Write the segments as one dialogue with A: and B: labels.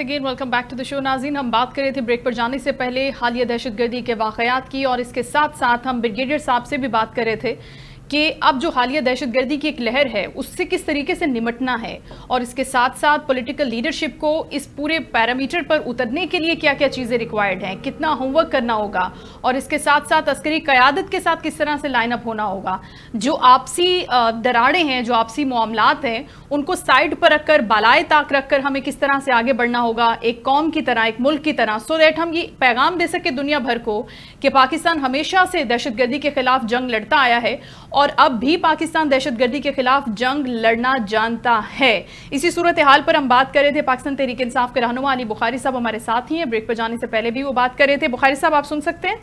A: Once again welcome back to the show. नाज़रीन, हम बात कर रहे थे ब्रेक पर जाने से पहले हालिया दहशतगर्दी के वाक़यात की, और इसके साथ साथ हम ब्रिगेडियर साहब से भी बात कर रहे थे कि अब जो हालिया दहशतगर्दी की एक लहर है उससे किस तरीके से निपटना है, और इसके साथ साथ पॉलिटिकल लीडरशिप को इस पूरे पैरामीटर पर उतरने के लिए क्या क्या चीज़ें रिक्वायर्ड हैं, कितना होमवर्क करना होगा, और इसके साथ साथ अस्करी क़यादत के साथ किस तरह से लाइन अप होना होगा। जो आपसी दरारें हैं, जो आपसी मामलात हैं, उनको साइड पर रखकर, बालाए ताक रखकर हमें किस तरह से आगे बढ़ना होगा एक कौम की तरह, एक मुल्क की तरह, सो दैट हम ये पैगाम दे सके दुनिया भर को कि पाकिस्तान हमेशा से दहशतगर्दी के खिलाफ जंग लड़ता आया है और अब भी पाकिस्तान दहशतगर्दी के खिलाफ जंग लड़ना जानता है। इसी सूरत हाल पर हम बात कर रहे थे। पाकिस्तान तहरीक इंसाफ के रहनुमा अली बुखारी साहब हमारे साथ ही हैं। ब्रेक पर जाने से पहले भी वो बात कर रहे थे। बुखारी साहब, आप सुन सकते हैं?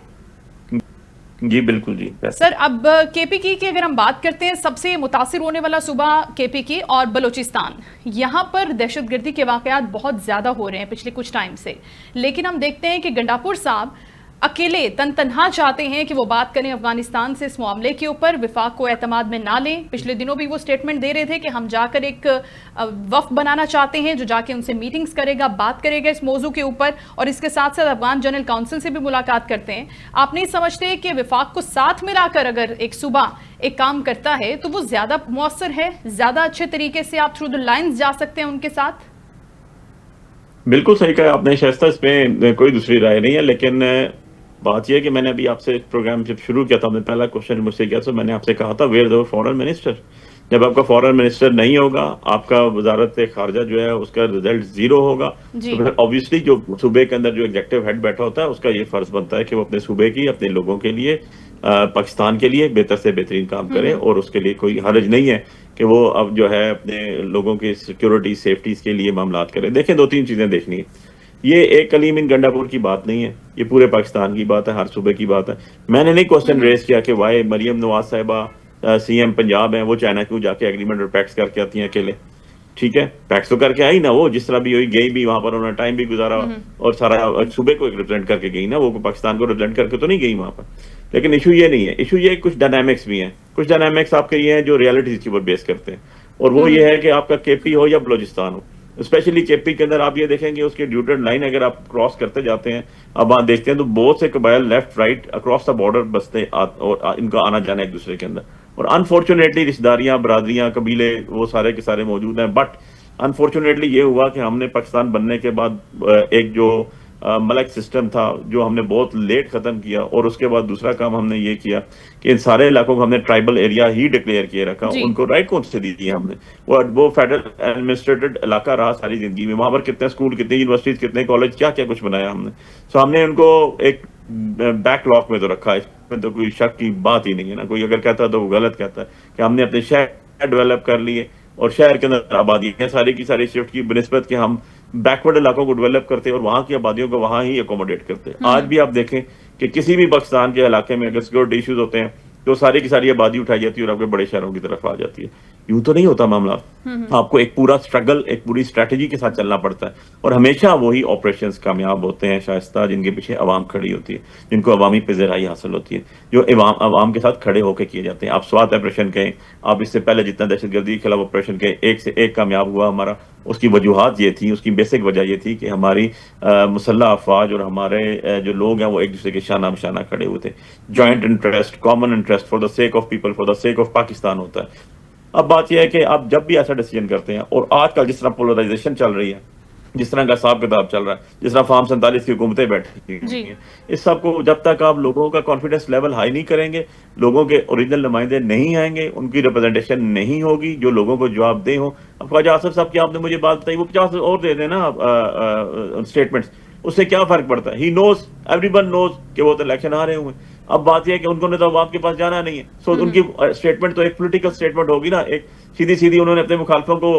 B: जी बिल्कुल जी।
A: सर, अब केपीके की अगर हम बात करते हैं, सबसे मुतासिर होने वाला सूबा केपीके और बलूचिस्तान, यहाँ पर दहशतगर्दी के वाकयात बहुत ज़्यादा हो रहे हैं पिछले कुछ टाइम से। लेकिन हम देखते हैं कि गंडापुर साहब अकेले तनहा चाहते हैं कि वो बात करें अफगानिस्तान से इस मामले के ऊपर, विफाक को एतमाद में ना लें। पिछले दिनों भी वो स्टेटमेंट दे रहे थे कि हम जाकर एक वफ्द बनाना चाहते हैं जो जाके उनसे मीटिंग्स करेगा, बात करेगा इस मौजू के ऊपर, और इसके साथ साथ अफगान जनरल काउंसिल से भी मुलाकात करते हैं। आप नहीं समझते कि विफाक को साथ मिलाकर अगर एक सूबा एक काम करता है तो वो ज्यादा मौसर है, ज्यादा अच्छे तरीके से आप थ्रू द लाइन्स जा सकते हैं उनके साथ?
B: बिल्कुल सही कहा आपने शाइस्ता, इसमें कोई दूसरी राय नहीं है। लेकिन बात यह है कि मैंने अभी आपसे प्रोग्राम जब शुरू किया था, आपने पहला क्वेश्चन मुझसे किया तो मैंने आपसे कहा था वेयर द फॉरेन मिनिस्टर। जब आपका फॉरेन मिनिस्टर नहीं होगा, आपका वजारत खारजा जो है उसका रिजल्ट जीरो होगा, तो फिर ऑब्वियसली जो सूबे के अंदर जो एग्जेक्टिव हेड बैठा होता है उसका ये फर्ज बनता है कि वो अपने सूबे की, अपने लोगों के लिए, पाकिस्तान के लिए बेहतर से बेहतरीन काम करे। और उसके लिए कोई हर्ज नहीं है कि वो अब जो है अपने लोगों की सिक्योरिटी सेफ्टी के लिए मामलात करे। देखें, दो तीन चीजें देखनी है। ये एक कलीम इन गंडापुर की बात नहीं है, ये पूरे पाकिस्तान की बात है, हर सूबे की बात है। मैंने नहीं क्वेश्चन रेज किया कि वाई मरियम नवाज साहिबा सीएम पंजाब हैं, वो चाइना क्यों जाके एग्रीमेंट और पैक्स करके आती हैं अकेले? ठीक है, पैक्स तो करके आई ना, वो जिस तरह भी हुई गई भी, वहां पर उन्होंने टाइम भी गुजारा और सारा सूबे को रिप्रेजेंट करके गई ना, वो पाकिस्तान को रिप्रेजेंट करके तो नहीं गई वहां पर। लेकिन इशू ये नहीं है, इशू ये कुछ डायनामिक्स भी हैं। कुछ डायनामिक्स आपके ये हैं जो रियलिटीज के ऊपर बेस करते हैं, और वो ये है कि आपका केपी हो या बलूचिस्तान हो, स्पेशली केपी के अंदर आप ये देखेंगे उसके ड्यूटेड लाइन अगर आप क्रॉस करते जाते हैं, अब आप देखते हैं तो बहुत से कबाइल left right across the border बसते और इनका आना जाना एक दूसरे के अंदर। और अनफॉर्चुनेटली रिश्तेदारियां, बरादरियां, कबीले वो सारे के सारे मौजूद हैं। बट अनफॉर्चुनेटली ये हुआ कि हमने पाकिस्तान बनने के बाद एक जो मलक सिस्टम था जो हमने बहुत लेट खत्म किया, और उसके बाद दूसरा काम हमने ये किया कि इन सारे इलाकों को हमने ट्राइबल एरिया ही डिक्लेयर किए रखा। उनको राइट कौन से दी थी हमने? वो फेडरल एडमिनिस्ट्रेटेड इलाका रहा सारी जिंदगी में। वहां पर कितने स्कूल, कितनी यूनिवर्सिटीज, कितने कॉलेज, क्या क्या कुछ बनाया हमने। सो हमने उनको एक बैकलॉग में तो रखा है, इसमें तो कोई शक की बात ही नहीं है ना। कोई अगर कहता है तो वो गलत कहता है कि हमने अपने शहर डेवलप कर लिए और शहर के अंदर आबादी सारी की सारी शिफ्ट की बनिस्बत कि हम बैकवर्ड इलाकों को डेवलप करते और वहां की आबादियों को वहां ही अकोमोडेट करते। आज भी आप देखें कि किसी भी पाकिस्तान के इलाके में अगर सिक्योरिटी इश्यूज होते हैं तो सारी की सारी आबादी उठाई जाती है और आपके बड़े शहरों की तरफ आ जाती है। यूं तो नहीं होता मामला। आपको एक पूरा स्ट्रगल, एक पूरी स्ट्रेटेजी के साथ चलना पड़ता है, और हमेशा वही ऑपरेशंस कामयाब होते हैं शाइस्ता जिनके पीछे अवाम खड़ी होती है, जिनको अवामी पज़ीराई हासिल होती है, जो अवाम के साथ खड़े होकर किए जाते हैं। आप स्वात ऑपरेशन कहें, आप इससे पहले जितना दहशतगर्दी के खिलाफ ऑपरेशन कहें, एक से एक कामयाब हुआ हमारा। उसकी वजूहात ये थी, उसकी बेसिक वजह ये थी कि हमारी मुसल्लह अफवाज और हमारे जो लोग हैं वो एक दूसरे के शाना बशाना खड़े हुए थे। Joint interest, common interest, for the sake of people, for the sake of Pakistan होता है। अब बात यह है कि आप जब भी ऐसा डिसीजन करते हैं, और आजकल जिस तरह पोलराइजेशन चल रही है, जिस तरह का हिसाब किताब चल रहा है, जिस तरह फार्म 47 की हुकूमतें बैठी हैं, इस सब को जब तक आप लोगों का कॉन्फिडेंस लेवल हाई नहीं करेंगे, लोगों के ओरिजिनल नुमाइंदे नहीं आएंगे, उनकी रिप्रेजेंटेशन नहीं होगी जो लोगों को जवाब दे हो। अब ख्वाजा आसिफ साहब की आपने मुझे बात बताई, वो 50 और दे देना स्टेटमेंट्स, उससे क्या फर्क पड़ता है? ही नोज, एवरीवन नोज कि वो तो इलेक्शन आ रहे हुए। अब बात यह है कि उन्होंने तो आपके पास जाना नहीं है, सो उनकी स्टेटमेंट तो एक पॉलिटिकल स्टेटमेंट होगी ना, एक सीधी सीधी उन्होंने अपने मुखालफों को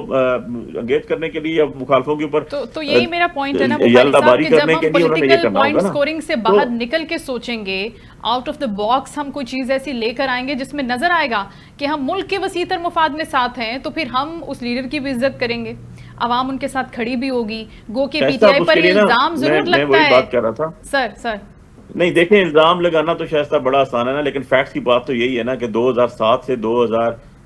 B: एंगेज करने के लिए या मुखालफों के ऊपर
A: तो यही मेरा पॉइंट है ना बुखारी साहब, कि जब हम पॉलिटिकल पॉइंट स्कोरिंग से बाहर निकल के सोचेंगे, आउट ऑफ द बॉक्स हम कोई चीज ऐसी लेकर आएंगे जिसमें नजर आएगा कि हम मुल्क के वसीतर मुफाद में साथ हैं, तो फिर हम उस लीडर की भी इज्जत करेंगे, आवाम उनके साथ खड़ी भी होगी। गो के पीटीआई पर इल्जाम जरूर लगता है।
B: बात कर रहा था
A: सर
B: नहीं, देखें, इल्जाम लगाना तो शायद बड़ा आसान है ना, लेकिन फैक्ट्स की बात तो यही है ना कि 2007 से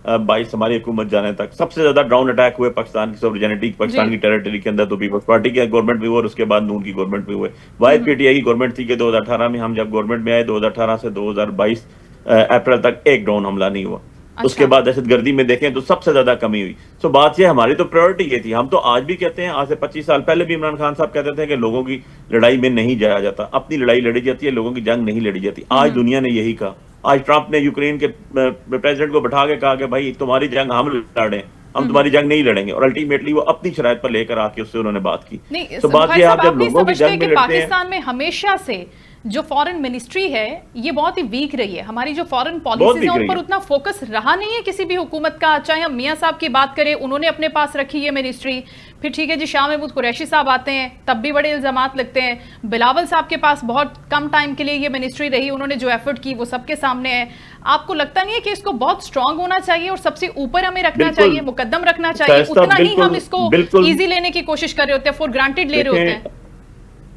B: 2022 हमारी हुकूमत जाने तक सबसे ज्यादा ड्रोन अटैक हुए पाकिस्तान की सॉवरेनिटी, पाकिस्तान की टेरिटरी के अंदर, तो पीपल्स पार्टी की गवर्नमेंट भी हुई और उसके बाद नून की गवर्नमेंट भी हुई। वाहिद पीटीआई की गवर्नमेंट थी कि 2018 में हम जब गवर्नमेंट में आए 2018 से 2022 अप्रैल तक एक ड्रोन हमला नहीं हुआ। उसके बाद दहशतगर्दी में देखें तो सबसे ज्यादा कमी हुई। सो बात यह हमारी तो प्रायोरिटी ये थी। हम तो आज भी कहते हैं, आज से 25 साल पहले भी इमरान खान साहब कहते थे कि लोगों की लड़ाई में नहीं जाया जाता, अपनी लड़ाई लड़ी जाती है, लोगों की जंग नहीं लड़ी जाती। आज दुनिया ने यही कहा। आज ट्रंप ने यूक्रेन के प्रेसिडेंट को बैठा के कहा कि भाई तुम्हारी जंग हम लड़े, हम तुम्हारी जंग नहीं लड़ेंगे, और अल्टीमेटली वो अपनी शरायत पर लेकर आके उससे उन्होंने बात की।
A: तो
B: बात ये, आप जब लोगों की जंग में लड़ते हैं,
A: पाकिस्तान में हमेशा से जो फॉरेन मिनिस्ट्री है ये बहुत ही वीक रही है। हमारी जो फॉरेन पॉलिसीज है उन पर उतना फोकस रहा नहीं है किसी भी हुकूमत का। चाहे हम मियां साहब की बात करें, उन्होंने अपने पास रखी ये मिनिस्ट्री। फिर ठीक है जी, शाह महमूद कुरैशी साहब आते हैं, तब भी बड़े इल्जामात लगते हैं। बिलावल साहब के पास बहुत कम टाइम के लिए ये मिनिस्ट्री रही, उन्होंने जो एफर्ट की वो सबके सामने है। आपको लगता नहीं है कि इसको बहुत स्ट्रांग होना चाहिए और सबसे ऊपर हमें रखना चाहिए, मुकद्दम रखना चाहिए? उतना ही हम इसको ईजी लेने की कोशिश कर रहे होते हैं, फॉर ग्रांटेड ले रहे होते हैं।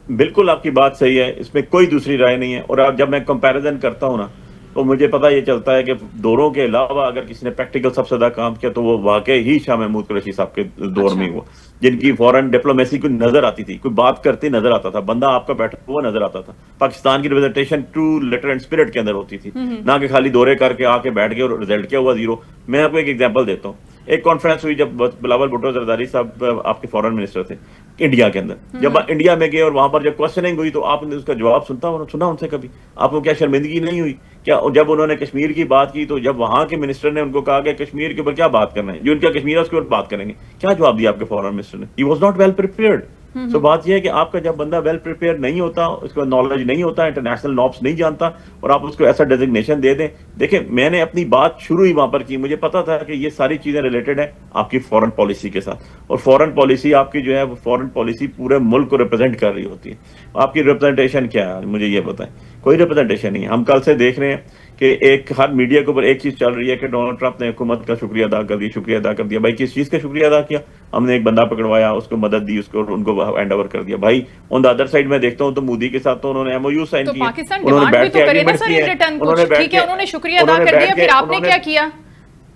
B: बिल्कुल आपकी बात सही है, इसमें कोई दूसरी राय नहीं है। और अब जब मैं कंपैरिजन करता हूं ना, तो मुझे पता ये चलता है कि दौरों के अलावा अगर किसी ने प्रैक्टिकल सबसे ज्यादा काम किया तो वो वाकई ही शाह महमूद कुरैशी साहब के दौर में हुआ, जिनकी फॉरेन डिप्लोमेसी को नजर आती थी, कोई बात करते नजर आता था, बंदा आपका बैठा हुआ नजर आता था। पाकिस्तान की representation true letter and spirit के अंदर होती थी, ना कि खाली दौरे करके आके बैठ गए और रिजल्ट क्या हुआ, जीरो। मैं आपको एक एग्जाम्पल देता हूँ। एक कॉन्फ्रेंस हुई जब बिलावल भुट्टो जरदारी साहब आपके फॉरेन मिनिस्टर थे इंडिया के अंदर, जब इंडिया में गए और वहां पर जब क्वेश्चनिंग हुई तो आपने उसका जवाब सुना उनसे कभी? आपको क्या शर्मिंदगी नहीं हुई क्या? जब उन्होंने कश्मीर की बात की तो जब वहां के मिनिस्टर ने उनको कहा कि कश्मीर के ऊपर क्या बात करना है, जो उनका कश्मीर है उसके ऊपर बात करेंगे, क्या जवाब दिया आपके फॉरेन मिनिस्टर ने? He was not well prepared. तो बात यह है कि आपका जब बंदा वेल प्रिपेयर नहीं होता, उसको नॉलेज नहीं होता, इंटरनेशनल नॉर्म्स नहीं जानता, और आप उसको ऐसा डेजिग्नेशन दे दें। देखिए, मैंने अपनी बात शुरू ही वहां पर की, मुझे पता था कि ये सारी चीजें रिलेटेड है आपकी फॉरेन पॉलिसी के साथ, और फॉरेन पॉलिसी आपकी जो है वो फॉरेन पॉलिसी पूरे मुल्क को रिप्रेजेंट कर रही होती है। आपकी रिप्रेजेंटेशन क्या है मुझे ये बताएं? कोई रिप्रेजेंटेशन नहीं है। हम कल से देख रहे हैं कि एक हर मीडिया के ऊपर एक चीज चल रही है कि डोनाल्ड ट्रंप ने हुकूमत का शुक्रिया अदा कर दिया, शुक्रिया अदा कर दिया। भाई किस चीज का शुक्रिया अदा किया? हमने एक बंदा पकड़वाया, उसको मदद दी, उसको उनको हैंड ओवर कर दिया। भाई ऑन द अदर साइड में देखता हूं तो मोदी के साथ तो उन्होंने एमओयू साइन किया, उन्होंने बैठ के एग्रीमेंट किए,
A: उन्होंने शुक्रिया अदा कर दिया, फिर आपने क्या किया?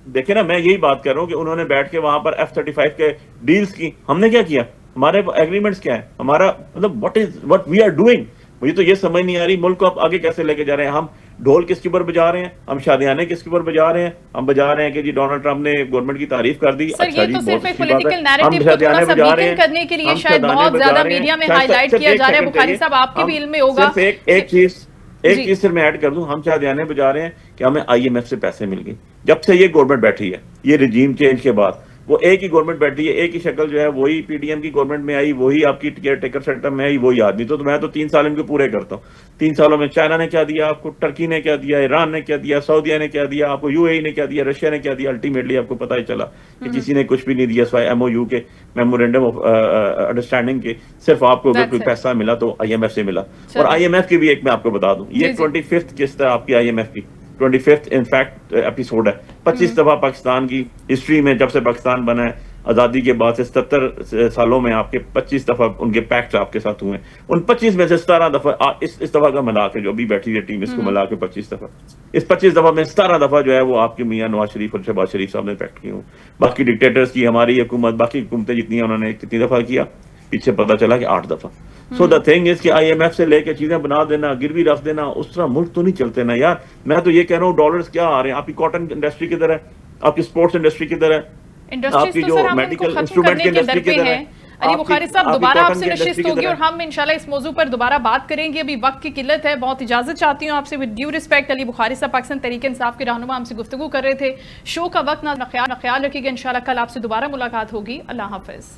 B: देखिए ना, मैं यही बात कर रहा हूँ कि उन्होंने बैठ के वहां पर F-35 के डील्स की, हमने क्या किया? हमारे एग्रीमेंट्स क्या है? हमारा मतलब व्हाट वी आर डूइंग। मुझे तो ये समझ नहीं आ रही मुल्क को आप आगे कैसे लेके जा रहे हैं। हम ढोल किसके ऊपर बजा रहे हैं? हम शादियाने किसके ऊपर बजा रहे हैं? हम बजा रहे हैं कि जी डोनाल्ड ट्रंप ने गवर्नमेंट की तारीफ कर दी।
A: सर, ये तो सिर्फ एक पॉलिटिकल नैरेटिव को थोड़ा सा वीकन करने के लिए शायद बहुत ज्यादा मीडिया में हाईलाइट किया जा रहा है। बुखारी साहब, आपकी भी इल्म में होगा।
B: एक चीज सिर्फ मैं ऐड कर दूं, हम शादियाने बजा रहे हैं कि हमें IMF से पैसे मिल गए। जब से ये गवर्नमेंट बैठी है, ये रिजीम चेंज के बाद, वो एक ही गवर्नमेंट बैठी है, एक ही शक्ल जो है वही PDM की गवर्नमेंट में आई, वही आपकी केयर टेकर सेक्टर में आई, वही आदमी। तो मैं तो 3 साल इनके पूरे करता हूँ। 3 सालों में चाइना ने क्या दिया आपको, टर्की ने क्या दिया, ईरान ने क्या दिया, सऊदीया ने क्या दिया आपको, UAE ने क्या दिया, रशिया ने क्या दिया? अल्टीमेटली आपको पता ही चला कि किसी ने कुछ भी नहीं दिया सिवाय MOU के, मेमोरेंडम ऑफ अंडरस्टैंडिंग के। सिर्फ आपको अगर कोई पैसा मिला तो IMF से मिला। और IMF की भी एक मैं आपको बता दूं, ये 25th किस्त है आपकी IMF की, 25th इनफैक्ट एपिसोड है। 25 दफा पाकिस्तान की हिस्ट्री में, जब से पाकिस्तान बना है आजादी के बाद से 77 सालों में, आपके 25 दफा उनके पैक्ट आपके साथ हुए। उन 25 में से 17 दफा इस दफा का मिला के, जो अभी बैठी है टीम, इसको मिला के 25 दफा, इस 25 दफा में 17 दफा जो है वो आपके मियां नवाज शरीफ और शहबाज शरीफ साहब ने पैक्ट किए। बाकी डिक्टेटर्स की हमारी हुकूमत, बाकी हुकूमतें जितनी उन्होंने कितनी दफा किया, पीछे पता चला कि 8 दफा। सो द थिंग इज कि IMF से लेके चीजें बना देना, गिरवी रख देना, उस तरह मुल्क तो नहीं चलते ना यार। मैं तो ये कह रहा हूँ, डॉलर्स क्या आ रहे हैं? आपकी कॉटन इंडस्ट्री किधर है? आपकी स्पोर्ट्स इंडस्ट्री किधर है? आपकी जो मेडिकल इंस्ट्रूमेंट की इंडस्ट्री किधर है?
A: अली बुखारी साहब, दोबारा आपसे नशिस्त होगी और हम इंशाल्लाह इस मौजू पर दोबारा बात करेंगे। अभी वक्त की किल्लत है, बहुत इजाजत चाहती हूँ आपसे। With due respect, Ali Bukhari साहब पाकिस्तान तहरीक इंसाफ के रहनुमा हमसे गुफ्तगू कर रहे थे। शो का वक्त ना ख्याल रखिएगा। इंशाल्लाह कल आपसे दोबारा मुलाकात होगी। अल्लाह हाफिज।